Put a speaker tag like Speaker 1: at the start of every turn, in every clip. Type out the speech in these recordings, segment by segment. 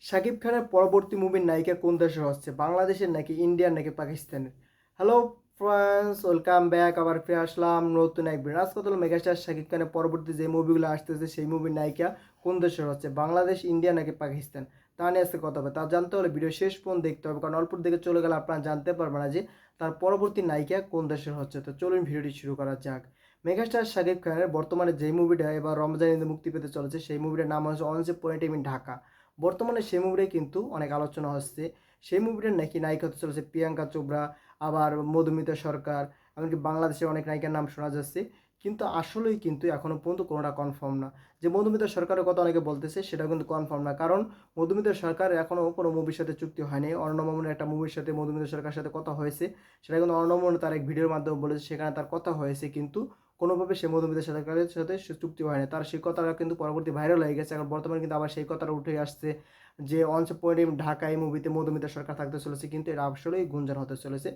Speaker 1: শাকিব খানের পরবর্তী মুভির নায়িকা কোন দেশের হচ্ছে, বাংলাদেশের নাকি ইন্ডিয়ার নাকি পাকিস্তানের? Hello friends, welcome back. আবার ফিরে আসলাম নতুন এক ভিডিও। আজ কথা হলো মেগাস্টার শাকিব খানের পরবর্তী যে মুভিগুলো আসতেছে সেই মুভির নায়িকা কোন দেশের হচ্ছে, বাংলাদেশ, ইন্ডিয়া নাকি পাকিস্তান, তা নিয়ে আজকে কথা হবে। তা জানতে হলে ভিডিও শেষ পর্যন্ত দেখতে হবে, কারণ অল্পর দিকে চলে গেলে আপনারা জানতে পারবেন না যে তার পরবর্তী নায়িকা কোন দেশের হচ্ছে। তো চলুন ভিডিওটি শুরু করা যাক। মেগাস্টার শাকিব খানের বর্তমানে যে মুভিটা এবার রমজান ঈদে মুক্তি পেতে চলেছে সেই মুভিটার নাম হচ্ছে অনস পয়েন্ট ইন ঢাকা। বর্তমানে সেই মুভিটাই কিন্তু অনেক আলোচনা হচ্ছে। সেই মুভিটার নাকি নায়িকা হতে চলেছে প্রিয়াঙ্কা চোপড়া, আবার মধুমিতা সরকার, এমনকি বাংলাদেশের অনেক নায়িকার নাম শোনা যাচ্ছে। কিন্তু আসলেই কিন্তু এখনও পর্যন্ত কোনোটা কনফার্ম না। যে মধুমিতা সরকারের কথা অনেকে বলতেছে সেটা কিন্তু কনফার্ম না, কারণ মধুমিতা সরকার এখনও কোনো মুভির সাথে চুক্তি হয়নি। অর্ণব মামুনের একটা মুভির সাথে মধুমিতা সরকারের সাথে কথা হয়েছে, সেটা কিন্তু অর্ণব মামুন তার এক ভিডিওর মাধ্যমে বলেছে, সেখানে তার কথা হয়েছে, কিন্তু কোনোভাবে সে মধুমিতা সরকারের সাথে সে চুক্তি হয়নি। তার সেই কথাটা কিন্তু পরবর্তী ভাইরাল হয়ে গেছে। এখন বর্তমানে কিন্তু আবার সেই কথাটা উঠে আসছে যে অনস পয়েন্ট ঢাকা এই মুভিতে মধুমিতা সরকার থাকতে চলেছে, কিন্তু এটা আসলেই গুঞ্জন হতে চলেছে।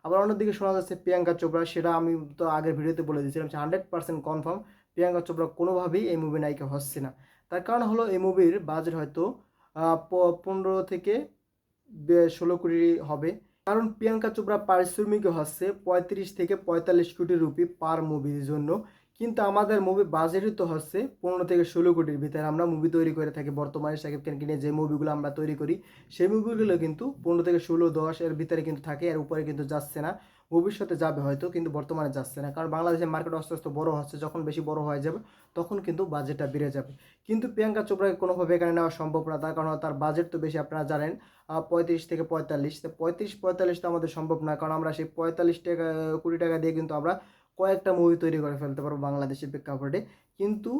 Speaker 1: আবার অন্যদিকে শোনা যাচ্ছে প্রিয়াঙ্কা চোপড়া, সেটা আমি তো আগের ভিডিওতে বলে দিয়েছিলাম যে 100% কনফার্ম প্রিয়াঙ্কা চোপড়া কোনোভাবেই এই মুভি নায়িকা হচ্ছে না। তার কারণ হলো এই মুভির বাজেট হয়তো 15 থেকে 16 কোটি হবে। কারণ প্রিয়াঙ্কা চোপড়া পারিশ্রমিক হচ্ছে 35 থেকে 45 কোটি রুপি পার মুভির জন্য। কিন্তু আমাদের মুভি বাজেটই তো হচ্ছে 15 থেকে 16 কোটির ভিতরে আমরা মুভি তৈরি করে থাকি। বর্তমানে শাকিব খানকে নিয়ে যে মুভিগুলো আমরা তৈরি করি সেই মুভিগুলো কিন্তু 15 থেকে 16, 10 এর ভিতরে কিন্তু থাকে, এর উপরে কিন্তু যাচ্ছে না। ভবিষ্যতে যাবে হয়তো, কিন্তু বর্তমানে যাচ্ছে না, কারণ বাংলাদেশের মার্কেট আস্তে আস্তে বড় হচ্ছে। যখন বেশি বড় হয়ে যাবে তখন কিন্তু বাজেটটা বেড়ে যাবে। কিন্তু প্রিয়াঙ্কা চোপড়াকে কোনোভাবে এখানে নেওয়া সম্ভব না, তার কারণ তার বাজেট তো বেশি, আপনারা জানেন 35 থেকে 45। তো 35-45 তো আমাদের সম্ভব না, কারণ আমরা সেই 45 কোটি টাকা দিয়ে কিন্তু আমরা কয়েকটা মুভি তৈরি করে ফেলতে পারবো বাংলাদেশের প্রেক্ষাপটে। কিন্তু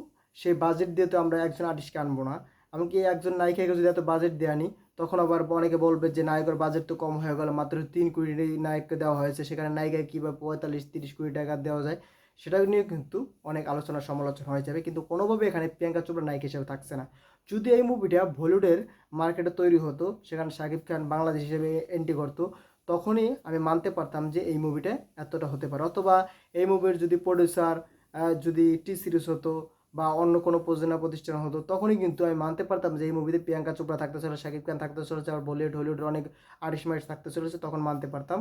Speaker 1: সেই বাজেট দিয়ে তো আমরা একজন আর্টিস্টকে আনবো না। এমনকি একজন নায়িকাকে যদি এত বাজেট দিয়ে আনি, তখন আবার অনেকে বলবে যে নায়কের বাজেট তো কম হয়ে গেল, মাত্র 3 কোটি নায়ককে দেওয়া হয়েছে, সেখানে নায়িকাকে কীভাবে 45-30 কোটি টাকা দেওয়া যায়, সেটা নিয়ে কিন্তু অনেক আলোচনা সমালোচনা হয়ে যাবে। কিন্তু কোনোভাবে এখানে প্রিয়াঙ্কা চোপড়া নায়িকা হিসেবে থাকছে না। যদি এই মুভিটা বলিউডের মার্কেটে তৈরি হতো, সেখানে শাকিব খান বাংলাদেশ হিসেবে এন্ট্রি করতো, তখনই আমি মানতে পারতাম যে এই মুভিটা এতটা হতে পারে। অথবা এই মুভির যদি প্রডিউসার যদি টি সিরিজ হতো বা অন্য কোনো প্রযোজনা প্রতিষ্ঠান হতো, তখনই কিন্তু আমি মানতে পারতাম যে এই মুভিতে প্রিয়াঙ্কা চোপড়া থাকতে চলেছে, শাকিব খান থাকতে চলেছে, আর বলিউড হলিউডের অনেক আর্টিস্ট মার্টিস্ট থাকতে চলেছে, তখন মানতে পারতাম।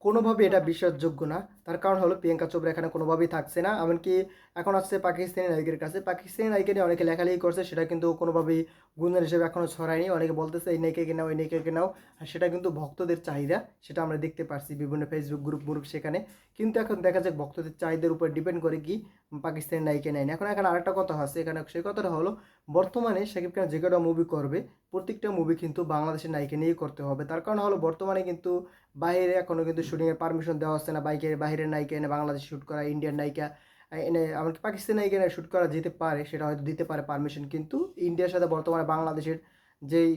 Speaker 1: কোনোভাবে এটা বিশ্বাসযোগ্য না। তার কারণ হলো প্রিয়াঙ্কা চোপড়া এখানে কোনোভাবেই থাকছে না। এমনকি এখন আসছে পাকিস্তানি নায়িকের কাছে, পাকিস্তানি নায়িকা নিয়ে অনেকে লেখালেখি করছে, সেটা কিন্তু কোনোভাবেই গুঞ্জন হিসেবে এখনও ছড়ায়নি। অনেকে বলতেছে এই নায়িকাকে নাও, এই নায়িকাকে নাও, আর সেটা কিন্তু ভক্তদের চাহিদা, সেটা আমরা দেখতে পারছি বিভিন্ন ফেসবুক গ্রুপ সেখানে। কিন্তু এখন দেখা যাক ভক্তদের চাহিদার উপর ডিপেন্ড করে কি পাকিস্তানি নায়িকা নেয় না। এখন এখানে আরেকটা কথা আছে, এখানে সেই কথাটা হলো বর্তমানে শাকিব খান যে কটা মুভি করবে প্রত্যেকটা মুভি কিন্তু বাংলাদেশের নায়িকা নিয়েই করতে হবে। তার কারণ হলো বর্তমানে কিন্তু বাইরে এখনও কিন্তু শুটিংয়ের পারমিশন দেওয়া হচ্ছে না। বাইরের নায়িকা এনে বাংলাদেশে শ্যুট করা, ইন্ডিয়ান নায়িকা এনে এমনকি পাকিস্তানি নায়িকা এনে শ্যুট করা যেতে পারে, সেটা হয়তো দিতে পারে পারমিশন, কিন্তু ইন্ডিয়ার সাথে বর্তমানে বাংলাদেশের যেই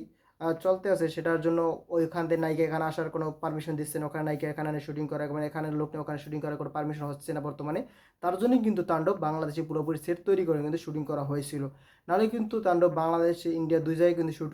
Speaker 1: চলতে আছে সেটার জন্য ওইখান থেকে নায়িকা এখানে আসার কোনো পারমিশন দিচ্ছে না। ওখানে নায়িকা এখানে শুটিং করে, মানে এখানের লোক নিয়ে ওখানে শুটিং করার কোনো পারমিশন হচ্ছে না বর্তমানে। তার জন্যই কিন্তু তাণ্ডব বাংলাদেশে পুরোপুরি সেট তৈরি করে কিন্তু শুটিং করা হয়েছিল। নাহলে কিন্তু তাণ্ডব বাংলাদেশ ইন্ডিয়া দুই জায়গায় কিন্তু শ্যুট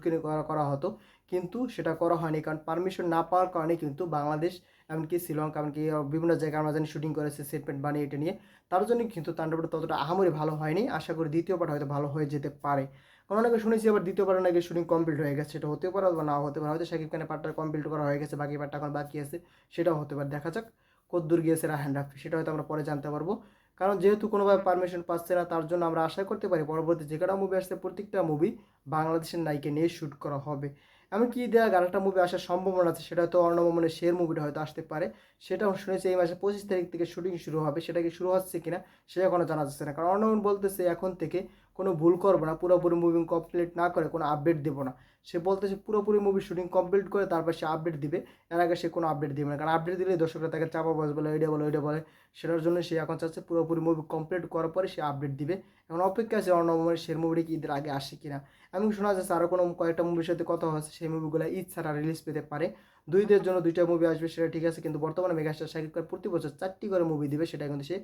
Speaker 1: করা হতো, কিন্তু সেটা করা হয়নি, কারণ পারমিশন না পাওয়ার কারণে কিন্তু বাংলাদেশ এমনকি শ্রীলঙ্কা এমনকি বিভিন্ন জায়গায় আমরা জানি শুটিং করেছে সেটমেন্ট বানিয়ে এটা নিয়ে। তার জন্য কিন্তু তাণ্ডবটা ততটা আহামরি ভালো হয়নি। আশা করি দ্বিতীয় পার্ট হয়তো ভালো হয়ে যেতে পারে, কারণ অনেকে শুনেছি আবার দ্বিতীয় পার্ট নাকি শুটিং কমপ্লিট হয়ে গেছে। সেটা হতে পারে বা নাও হতে পারে, হয়তো শাকিব খানের পার্টটা কমপ্লিট করা হয়ে গেছে, বাকি পার্টটা এখন বাকি আছে, সেটাও হতে পারে। দেখা যাক কতদূর গিয়েছে রাহান রাফি, সেটা হয়তো আমরা পরে জানতে পারবো। কারণ যেহেতু কোনোভাবে পারমিশন পাচ্ছে না, তার জন্য আমরা আশা করতে পারি পরবর্তী যে কটা মুভি আসছে প্রত্যেকটা মুভি বাংলাদেশের নায়িকা নিয়ে শ্যুট করা হবে। এমনকি দেওয়া আরেকটা মুভি আসার সম্ভাবনা আছে, সেটা হয়তো অর্ণব মামুনের শের মুভিটা হয়তো আসতে পারে। সেটাও শুনেছি এই মাসের 25 তারিখ থেকে শুটিং শুরু হবে। সেটা কি শুরু হচ্ছে কিনা সে এখনও জানা যাচ্ছে না, কারণ অর্ণব মামুন বলতেছে এখন থেকে কোনো ভুল করবো না, পুরোপুরি মুভি কমপ্লিট না করে কোনো আপডেট দেবো না। সে বলতেছে পুরোপুরি মুভি শুটিং কমপ্লিট করে তারপর সে আপডেট দিবে, এর আগে সে কোনো আপডেট দিবে না, কারণ আপডেট দিলে দর্শকরা তাকে চাপা বস বলে ওইটা বলে ওইটা বলে। সেটার জন্য সে এখন চাচ্ছে পুরোপুরি মুভি কমপ্লিট করার পরে সে আপডেট দিবে। এখন অপেক্ষা আছে অর্ণব মামুনের শের মুভিটি কি ঈদের আগে আসে কিনা। এমন শোনা যাচ্ছে আরও কোনো কয়েকটা মুভির সাথে কথা হচ্ছে, সেই মুভিগুলো ঈদ ছাড়া রিলিজ পেতে পারে। দুই ঈদের জন্য দুইটা মুভি আসবে, সেটা ঠিক আছে, কিন্তু বর্তমানে মেগাস্টার শাকিব খান প্রতি বছর 4টি করে মুভি দিবে, সেটা কিন্তু সে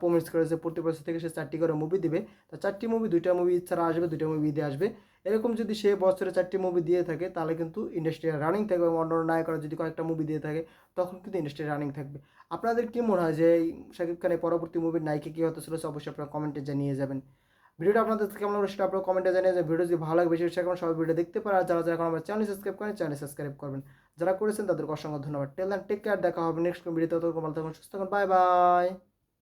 Speaker 1: প্রমিস করেছে প্রতি বছর থেকে সে 4টি করে মুভি দিবে। তা 4টি মুভি, দুইটা মুভি ঈদ ছাড়া আসবে, দুইটা মুভি ঈদে আসবে। এরকম যদি সে বছরে 4টি মুভি দিয়ে থাকে তাহলে কিন্তু ইন্ডাস্ট্রি রানিং থাকবে, এবং অন্য নায়করা যদি কয়েকটা মুভি দিয়ে থাকে তখন কিন্তু ইন্ডাস্ট্রি রানিং থাকবে। আপনাদের কি মনে হয় যে এই শাকিব খানের পরবর্তী মুভির নায়িকা কী হতে চলেছে? অবশ্যই আপনারা কমেন্টে জানিয়ে যাবেন। ভিডিওটা আপনাদের কেমন লাগলো সেটা আপনারা কমেন্টে জানিয়ে যে ভিডিও যদি ভালো লাগে বেশি শেয়ার করুন, সবাই ভিডিও দেখতে পারে। আর যারা যারা এখন আমার চ্যানেল সাবস্ক্রাইব করেন চ্যানেল সাবস্ক্রাইব করবেন, যারা করেছেন তাদেরকে অসংখ্য ধন্যবাদ। টেল দেন টেক কেয়ার, দেখা হবে নেক্সট ভিডিওতে। ততক্ষণ ভালো থাকুন, সুস্থ থাকুন, বাই বাই।